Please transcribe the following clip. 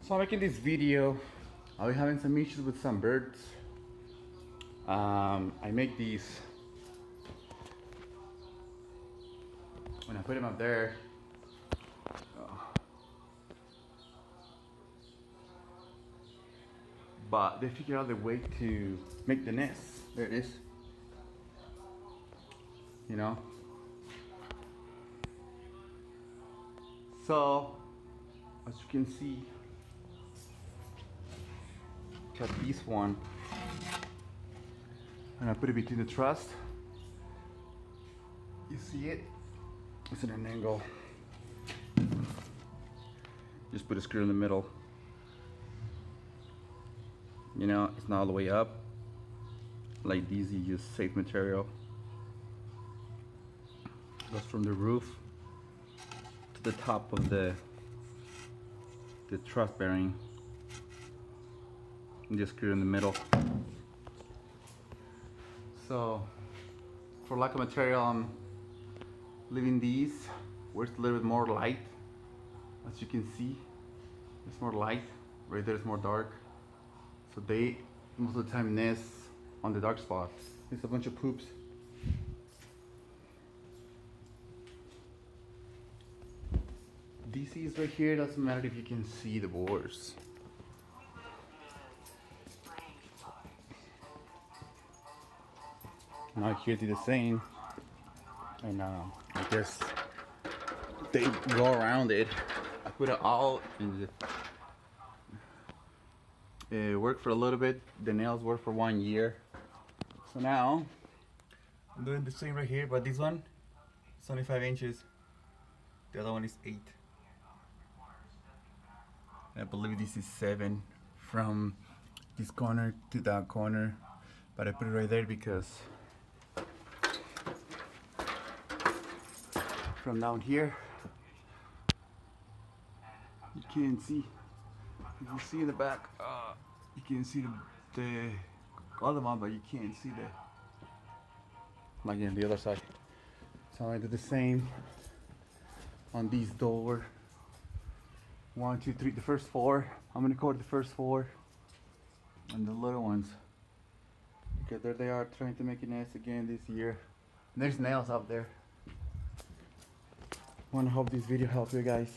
So I'm making this video. I'll be having some issues with some birds. I make these when I put them up there. But they figured out the way to make the nest. There it is. You know. So as you can see, got this one, and I put it between the truss. You see it? It's at an angle. Just put a screw in the middle. You know, it's not all the way up. Like these, you use safe material. Goes from the roof to the top of the truss bearing. And just screw in the middle. So, for lack of material, I'm leaving these where it's a little bit more light. As you can see, it's more light. Right there, it's more dark. So they most of the time nest on the dark spot. It's a bunch of poops. DC's right here. Doesn't matter if you can see the boars. Now here do the same, and I guess they go around it. I put it all in it worked for a little bit. The nails worked for 1 year. So now I'm doing the same right here, but this one is only 5 inches. The other one is 8. I believe this is 7 from this corner to that corner, but I put it right there because from down here you can't see. You can see in the back, you can see the other one, but you can't see like in the other side. So I do the same on these door. 1, 2, 3, the first 4. I'm gonna cover the first 4 and the little ones. Okay, there they are trying to make a nest again this year. And there's nails up there. Wanna hope this video helps you guys.